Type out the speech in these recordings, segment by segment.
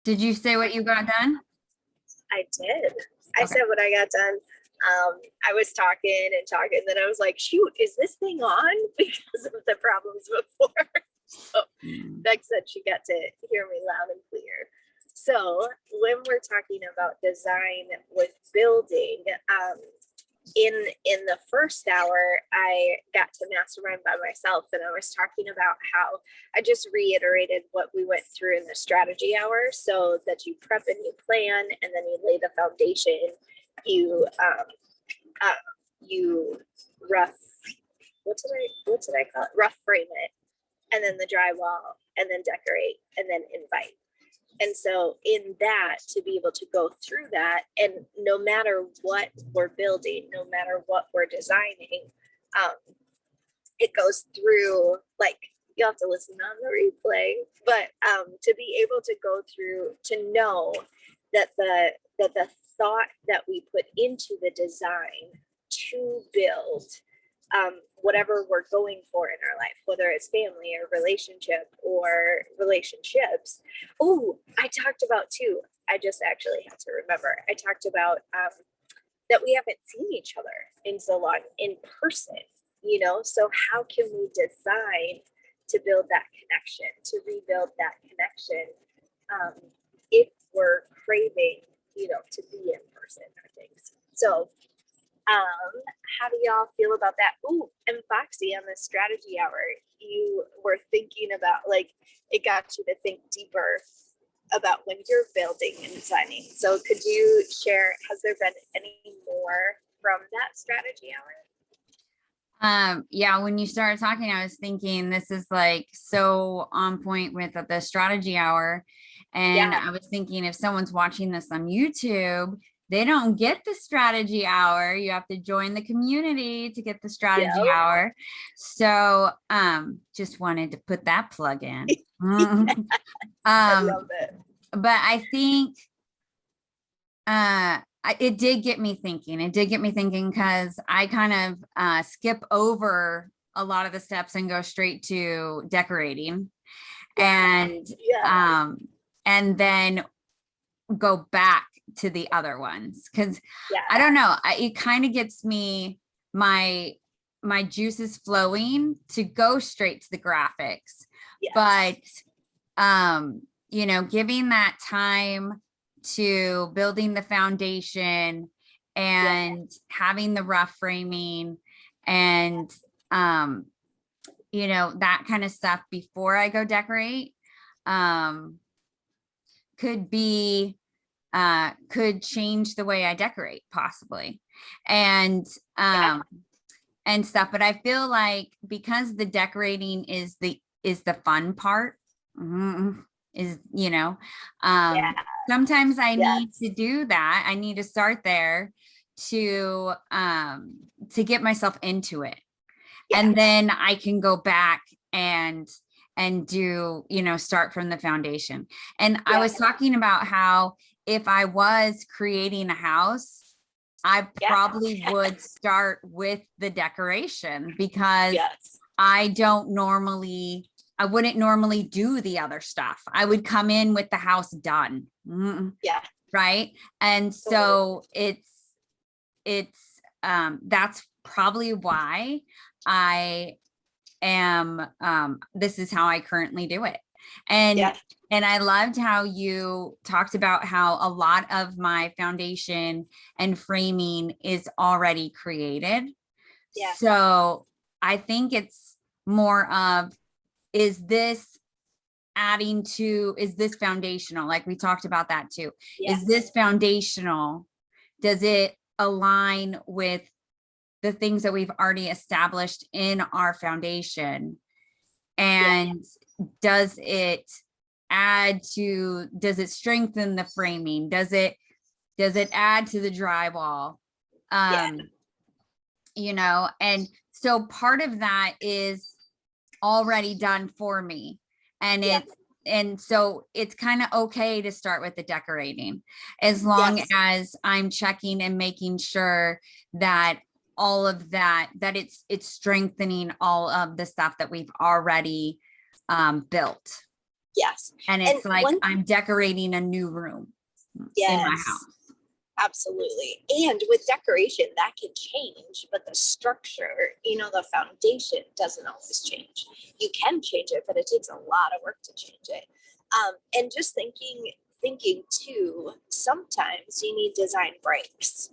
Did you say what you got done? I did. I Okay. said what I got done. I was talking and talking, and then I was like, shoot, is this thing on? Because of the problems before. So Mm. Beck said she got to hear me loud and clear. So when we're talking about design with building, in the first hour, I got to mastermind by myself, and I was talking about how I just reiterated what we went through in the strategy hour, so that you prep and you plan, and then you lay the foundation. You uh, you rough what did I call it? Rough frame it, and then the drywall, and then decorate, and then invite. And so, in that, to be able to go through that, and no matter what we're building, no matter what we're designing, um, it goes through, like, you'll have to listen on the replay, but to be able to go through, to know that the thought that we put into the design to build whatever we're going for in our life, whether it's family or relationship or relationships. Oh, I talked about too. I just actually had to remember. I talked about that we haven't seen each other in so long in person, So how can we design to build that connection, to rebuild that connection, if we're craving, to be in person or things. So how do y'all feel about that? Ooh, and Foxy, on the strategy hour, you were thinking about, like, it got you to think deeper about when you're building and designing. So could you share, has there been any more from that strategy hour? Yeah, when you started talking, I was thinking this is like so on point with the strategy hour. And Yeah. I was thinking if someone's watching this on YouTube, they don't get the strategy hour. You have to join the community to get the strategy Yeah. hour. So just wanted to put that plug in. I Um, love it. but I think it did get me thinking. It did get me thinking because I kind of skip over a lot of the steps and go straight to decorating, Yeah. and Yeah. um and then go back to the other ones because I Yeah. don't know, it kind of gets me my my juices flowing to go straight to the graphics. Yes. But giving that time to building the foundation Yeah. and having the rough framing and um that kind of stuff before I go decorate um could be could change the way I decorate possibly. And Yeah. um and stuff, but I feel like because the decorating is the fun part, is Yeah. sometimes I need Yes. to do that. I need to start there to get myself into it, Yeah. and then I can go back and do, start from the foundation. And I Yeah. was talking about how if I was creating a house, I Yeah. probably would start with the decoration because Yes. I wouldn't normally do the other stuff. I would come in with the house done. Yeah. Right. And Totally. so that's probably why I am this is how I currently do it. And Yeah. I loved how you talked about how a lot of my foundation and framing is already created. Yeah. So I think it's more of, is this is this foundational? Like we talked about that too. Yeah. Is this foundational? Does it align with the things that we've already established in our foundation? Yeah. And does it does it strengthen the framing? Does it add to the drywall? Yeah. And so part of that is already done for me. And Yeah. so it's kind of okay to start with the decorating, as long Yes. as I'm checking and making sure that all of that it's strengthening all of the stuff that we've already built. Yes. And And it's like one, I'm decorating a new room in my yes, house. absolutely. And with decoration, that can change, but the structure, the foundation doesn't always change. You can change it, but it takes a lot of work to change it. And just thinking too, sometimes you need design breaks.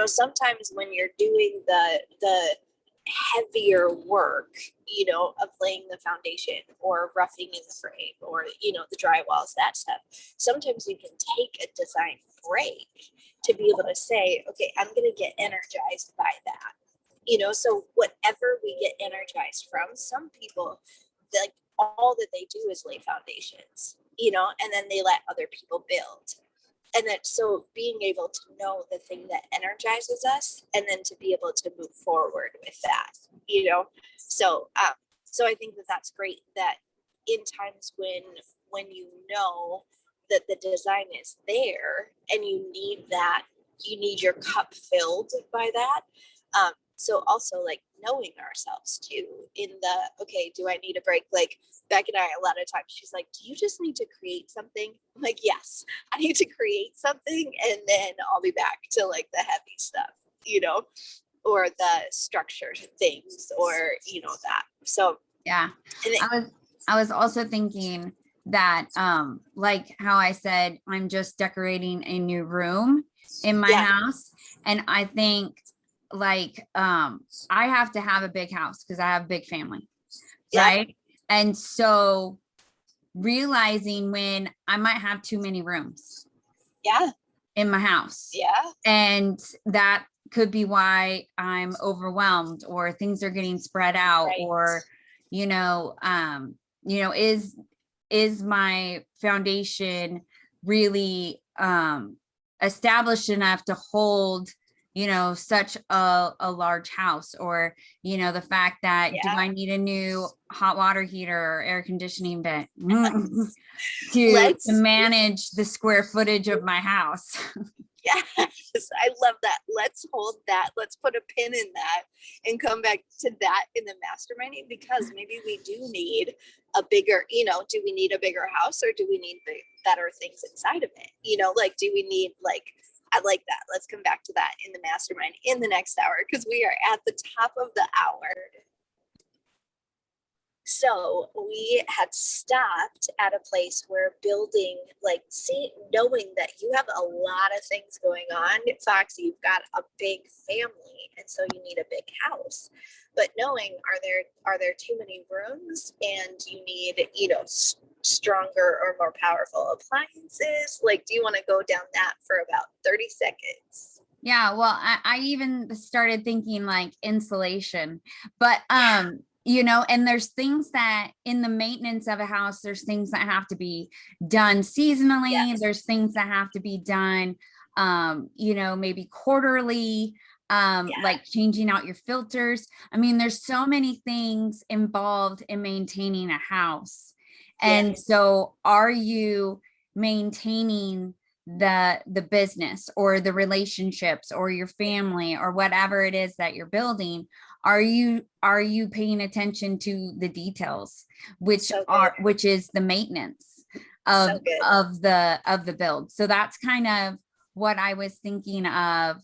Sometimes when you're doing the heavier work, of laying the foundation or roughing in the frame or, the drywalls, that stuff. Sometimes you can take a design break to be able to say, okay, I'm going to get energized by that. So whatever we get energized from, some people, like, all that they do is lay foundations, and then they let other people build. And then, so being able to know the thing that energizes us and then to be able to move forward with that, so I think that that's great that in times when that the design is there and you need your cup filled by that. So also, like, knowing ourselves too in the, okay, do I need a break? Like, Beck and I, a lot of times she's like, do you just need to create something? I'm like, yes, I need to create something and then I'll be back to like the heavy stuff, or the structured things, or that. So Yeah. and it, I was also thinking that like how I said I'm just decorating a new room in my yeah, house, and I think like I have to have a big house because I have a big family, yeah, right? And so realizing when I might have too many rooms yeah, in my house, yeah, and that could be why I'm overwhelmed or things are getting spread out, right, or is my foundation really established enough to hold such a large house, or the fact that, do yeah. I need a new hot water heater or air conditioning vent to Let's manage the square footage of my house? Yes, I love that. Let's hold that. Let's put a pin in that and come back to that in the masterminding, because maybe we do need a bigger, do we need a bigger house, or do we need better things inside of it? Like, do we need, like, I like that. Let's come back to that in the mastermind in the next hour, because we are at the top of the hour. So we had stopped at a place where building, like, knowing that you have a lot of things going on, Foxy, you've got a big family, and so you need a big house. But knowing, are there too many rooms, and you need, stronger or more powerful appliances? Like, do you want to go down that for about 30 seconds? Yeah, well, I even started thinking like insulation, but and there's things that in the maintenance of a house, there's things that have to be done seasonally. Yes. There's things that have to be done, maybe quarterly, like changing out your filters. I mean, there's so many things involved in maintaining a house. And Yes. so are you maintaining the business or the relationships or your family or whatever it is that you're building? Are you paying attention to the details, which is the maintenance of the build? So that's kind of what I was thinking of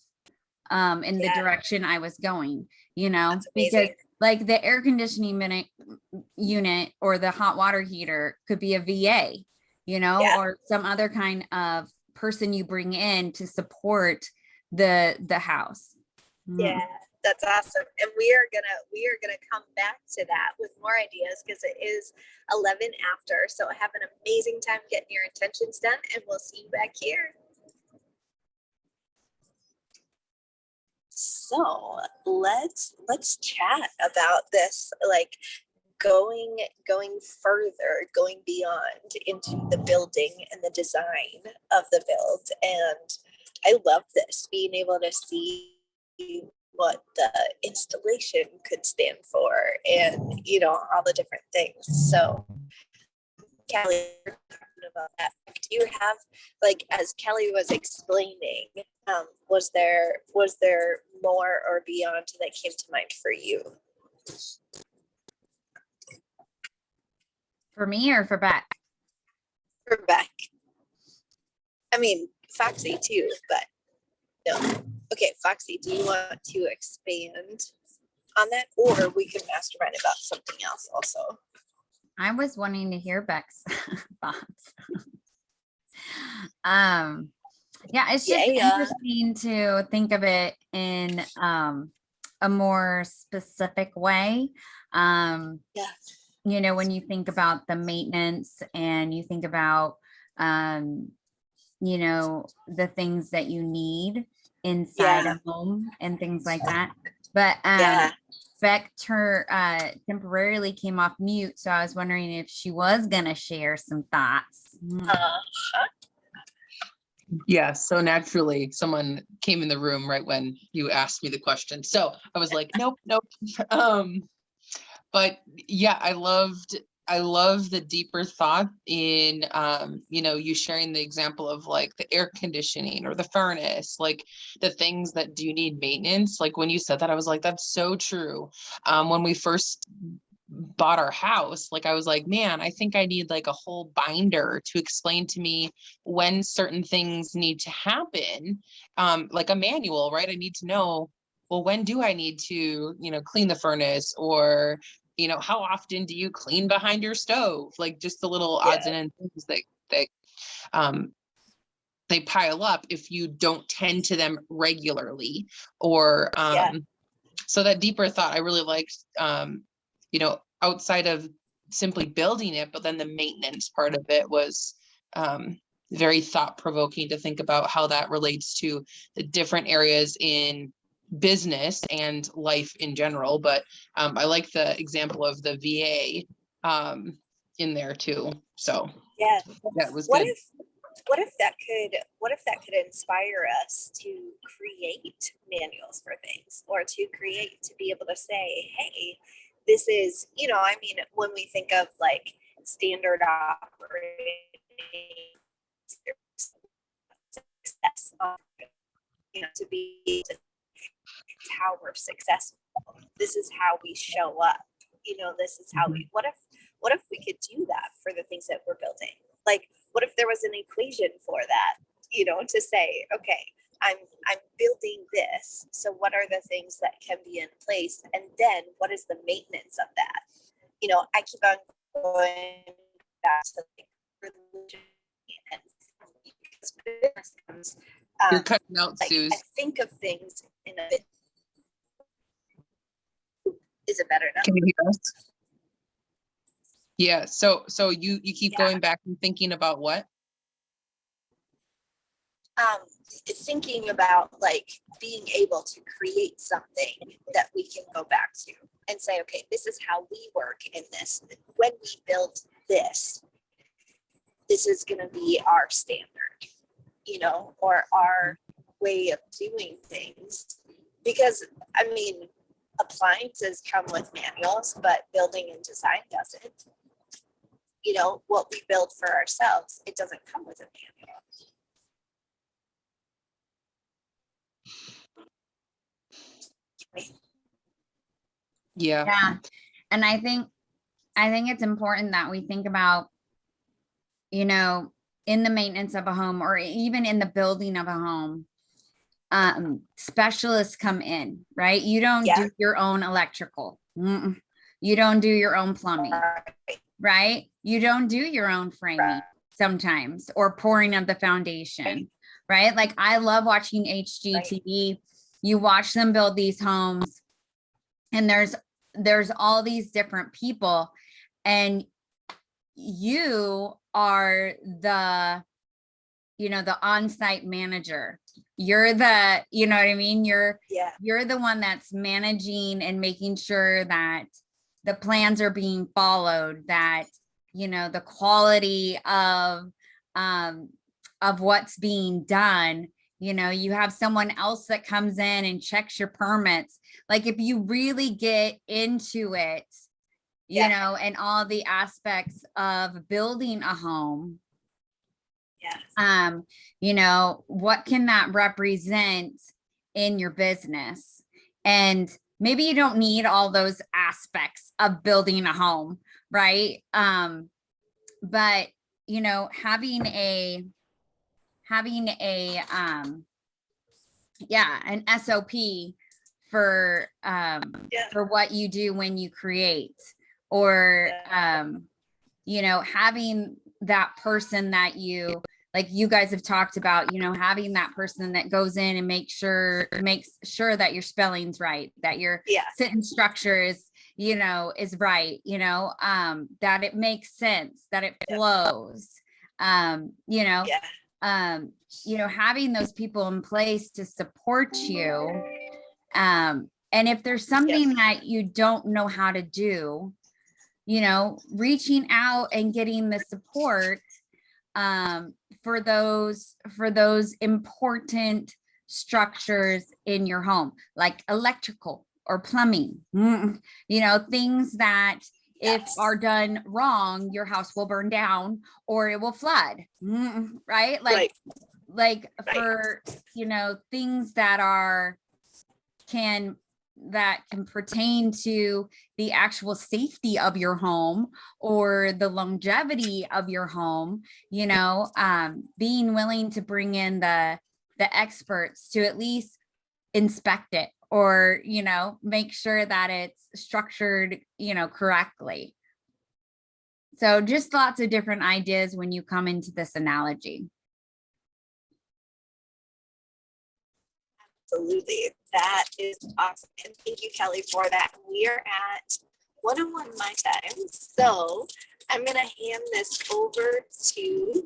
in the direction I was going, because like the air conditioning unit or the hot water heater could be a VA, or some other kind of person you bring in to support the house. Yeah, that's awesome. And we are gonna come back to that with more ideas, because it is 11 after. So have an amazing time getting your intentions done, and we'll see you back here. So let's chat about this, like, going further, going beyond into the building and the design of the build. And I love this, being able to see what the installation could stand for, and all the different things. So Kelly, talking about that, do you have, like, as Kelly was explaining, was there more or beyond that came to mind for you? For me or for Beck? Rebecca. I mean, Foxy too, but no. Okay, Foxy, do you want to expand on that, or we can mastermind about something else also? I was wanting to hear Beck's thoughts. Um, yeah, it's just Yeah. interesting to think of it in a more specific way. Yeah. You know, when you think about the maintenance and you think about you know, the things that you need inside Yeah. a home and things like that. But Yeah. Beck temporarily came off mute, so I was wondering if she was gonna share some thoughts. Yeah, so naturally someone came in the room right when you asked me the question. So I was like, nope, nope. But yeah, I love the deeper thought in you know, you sharing the example of like the air conditioning or the furnace, like the things that do need maintenance. Like when you said that, I was like, that's so true. When we first bought our house, like I was like, man, I think I need like a whole binder to explain to me when certain things need to happen, like a manual, right? I need to know, well, when do I need to, you know, clean the furnace, or, you know, how often do you clean behind your stove? Like just the little odds and ends things that um they pile up if you don't tend to them regularly, or so that deeper thought I really liked, you know, outside of simply building it, but then the maintenance part of it was very thought provoking to think about how that relates to the different areas in business and life in general. But I like the example of the VA in there too. So Yeah. that was What good. what if that could inspire us to create manuals for things, or to be able to say, hey, this is, you know, I mean, when we think of like standard operating success, you know, to be how we're successful. This is how we show up. You know, this is how we, what if we could do that for the things that we're building? Like, what if there was an equation for that, you know, to say, okay, I'm building this. So what are the things that can be in place? And then what is the maintenance of that? You know, I keep on going back to like religion and because business comes, You're cutting out, like Suze. I think of things in a bit. Is it better now? Can you hear us? Yeah, so you keep going back and thinking about what? Thinking about like being able to create something that we can go back to and say, okay, this is how we work in this. When we build this, this is going to be our standard, you know, or our way of doing things. Because I mean, appliances come with manuals, but building and design doesn't. You know, what we build for ourselves, it doesn't come with a manual. Yeah. And I think it's important that we think about, you know, in the maintenance of a home or even in the building of a home, specialists come in, right? You don't do your own electrical. You don't do your own plumbing, right? You don't do your own framing sometimes, or pouring of the foundation, right? Like I love watching HGTV. You watch them build these homes, and there's all these different people, and you are the, you know, the on-site manager. You're the, you know what I mean? You're the one that's managing and making sure that the plans are being followed, that, you know, the quality of what's being done. You know, you have someone else that comes in and checks your permits. Like if you really get into it, you know, and all the aspects of building a home, you know, what can that represent in your business? And maybe you don't need all those aspects of building a home, right? But you know, having a yeah, an SOP for Yeah. for what you do when you create, or you know, having that person that you, like you guys have talked about, you know, having that person that goes in and makes sure that your spelling's right, that your Yeah. sentence structure is, you know, is right, you know, that it makes sense, that it flows, you know, Yeah. you know, having those people in place to support you. And if there's something that you don't know how to do, you know, reaching out and getting the support for those important structures in your home, like electrical or plumbing, you know, things that if Yes. are done wrong, your house will burn down or it will flood, right? Right. Like Right. for, you know, things that can pertain to the actual safety of your home or the longevity of your home, you know, being willing to bring in the experts to at least inspect it, or, you know, make sure that it's structured, you know, correctly. So just lots of different ideas when you come into this analogy. Absolutely. That is awesome. And thank you, Kelly, for that. We are at 1:01 my time. So I'm going to hand this over to